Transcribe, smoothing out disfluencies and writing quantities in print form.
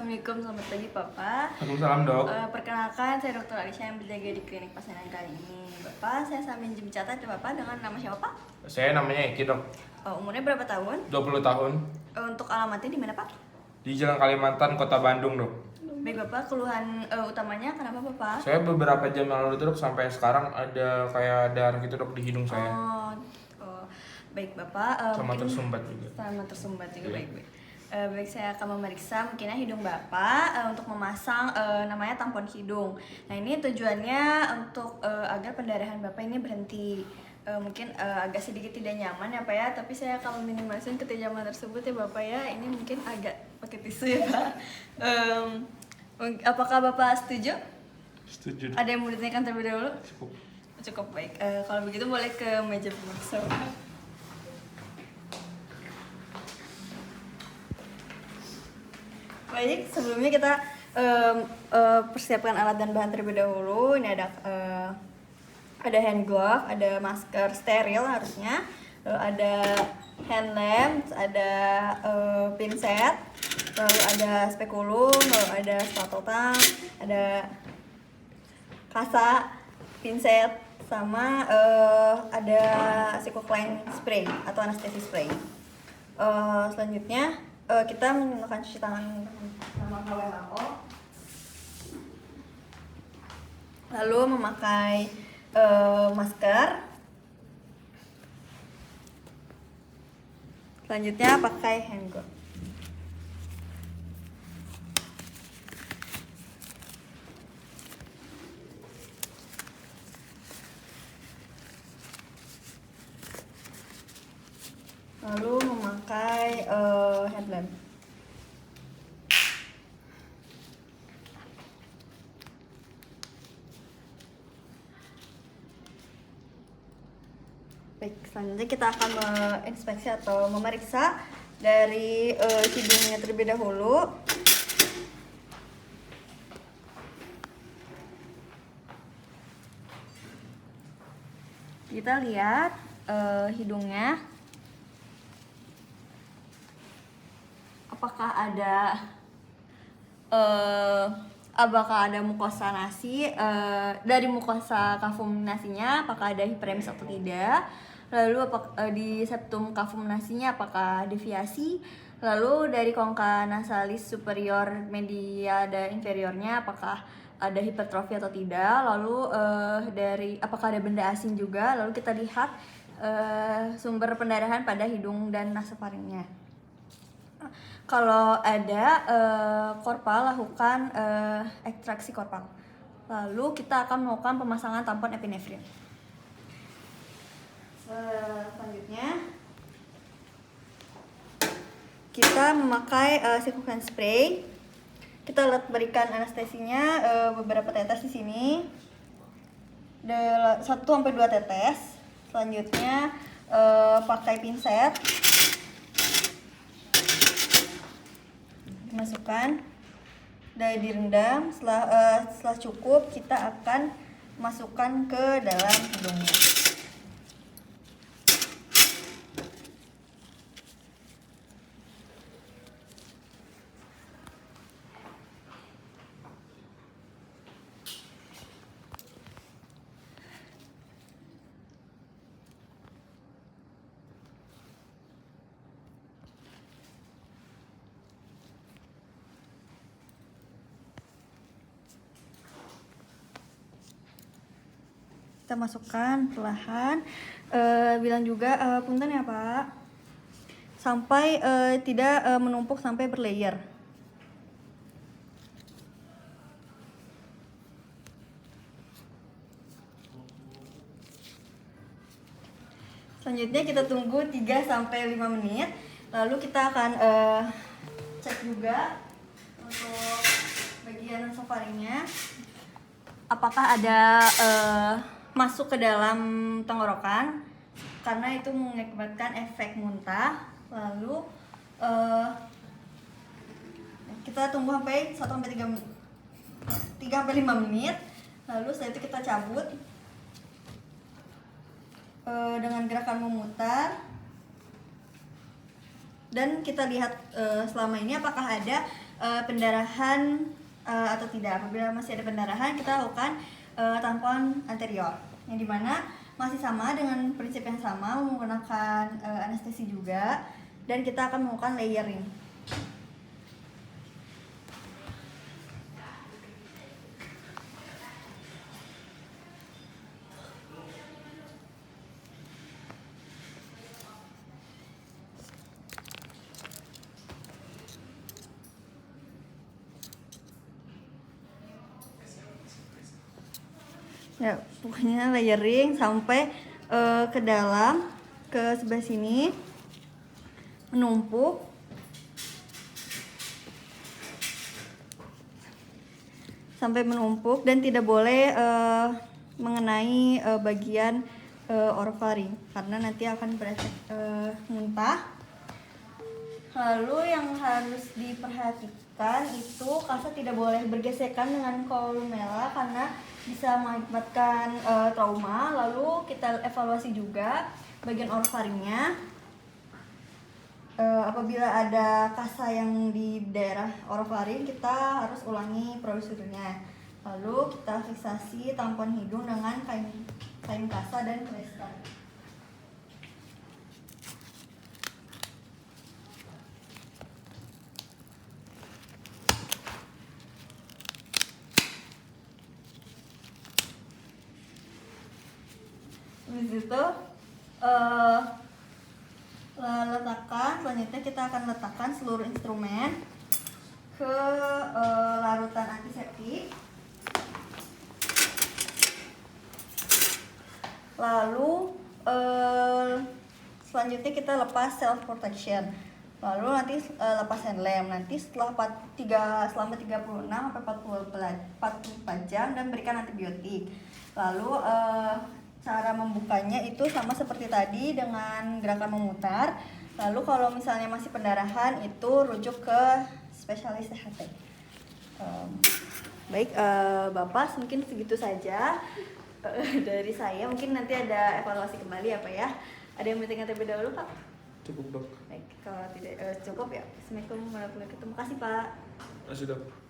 Assalamualaikum, selamat pagi Bapak. Waalaikumsalam dok. Perkenalkan, saya Dr. Alisha yang berjaga di klinik Pasanan kali ini. Bapak, saya sambil mencatat ya Bapak dengan nama siapa Pak? Saya namanya Eki dok, Umurnya berapa tahun? 20 tahun. Untuk alamatnya di mana Pak? Di Jalan Kalimantan, Kota Bandung dok. Baik Bapak, keluhan utamanya kenapa Bapak? Saya beberapa jam yang lalu dok, sampai sekarang ada kayak darah gitu dok di hidung saya. Baik Bapak. Sama Mungkin tersumbat juga. Sama tersumbat juga, Iya. baik-baik. Baik, saya akan memeriksa mungkinnya hidung Bapak untuk memasang namanya tampon hidung. Nah ini tujuannya untuk agar pendarahan Bapak ini berhenti. Mungkin agak sedikit tidak nyaman ya Pak ya, tapi saya akan meminimalisir ketidaksnyaman tersebut ya Bapak ya. Ini mungkin agak pakai tisu ya Pak. Apakah Bapak setuju? Setuju. Ada yang mau ditanyakan terlebih dahulu? Cukup. Cukup, baik. Kalau begitu boleh ke meja pemirsa. Baik, sebelumnya kita persiapkan alat dan bahan terlebih dahulu. Ini ada hand glove, ada masker steril harusnya, lalu ada hand lamp, ada pinset, lalu ada spekulum, lalu ada spatula, ada kasa, pinset, sama ada Ciclopine spray atau anestesi spray. Selanjutnya kita menggunakan cuci tangan sama WHO, lalu memakai masker. Selanjutnya pakai hand glove. Lalu memakai headlamp. Baik, selanjutnya kita akan menginspeksi atau memeriksa dari hidungnya terlebih dahulu. Kita lihat hidungnya. Apakah ada mukosa nasi, dari mukosa kafum nasinya apakah ada hiperemis atau tidak, lalu di septum kafum nasinya apakah deviasi, lalu dari kongka nasalis superior media dan inferiornya apakah ada hipertrofi atau tidak, lalu apakah ada benda asing juga, lalu kita lihat sumber pendarahan pada hidung dan nasofaringnya. Kalau ada korpal, lakukan ekstraksi korpal. Lalu kita akan melakukan pemasangan tampon epinefrin. Selanjutnya kita memakai Ciclopine spray. Kita berikan anestesinya beberapa tetes di sini. 1-2 tetes. Selanjutnya pakai pinset. Masukkan dan direndam. Setelah cukup kita akan masukkan ke dalam hidungnya. Kita masukkan perlahan, bilang juga punten ya Pak, sampai tidak menumpuk sampai berlayer. Selanjutnya kita tunggu 3-5 menit, lalu kita akan cek juga untuk bagian nasofaringnya apakah ada masuk ke dalam tenggorokan, karena itu mengakibatkan efek muntah. Lalu kita tunggu sampai 1-3-5 menit. Lalu setelah itu kita cabut dengan gerakan memutar, dan kita lihat selama ini apakah ada pendarahan atau tidak. Apabila masih ada pendarahan, kita lakukan tampon anterior, yang dimana masih sama dengan prinsip yang sama, menggunakan anestesi juga, dan kita akan melakukan layering. Ya, pokoknya layering sampai ke dalam, ke sebelah sini, menumpuk sampai menumpuk dan tidak boleh mengenai bagian orofaring karena nanti akan berefek muntah. Lalu yang harus diperhatikan itu kasa tidak boleh bergesekan dengan kolumella karena bisa mengakibatkan trauma. Lalu kita evaluasi juga bagian orofaringnya. Apabila ada kasa yang di daerah orofaring, kita harus ulangi prosedurnya. Lalu kita fiksasi tampon hidung dengan kain kasa dan plester. Habis itu selanjutnya kita akan letakkan seluruh instrumen ke larutan antiseptik. Lalu selanjutnya kita lepas self protection. Lalu nanti lepas hand lamp. Nanti selama 36 sampai 44 jam dan berikan antibiotik. Lalu cara membukanya itu sama seperti tadi dengan gerakan memutar. Lalu kalau misalnya masih pendarahan itu rujuk ke spesialis THT. Baik, Bapak, mungkin segitu saja dari saya. Mungkin nanti ada evaluasi kembali apa ya. Ada yang meeting terlebih dahulu, Pak? Cukup, Dok. Baik, kalau tidak cukup ya. Assalamualaikum warahmatullahi wabarakatuh. Terima kasih, Pak. Masih, Dok.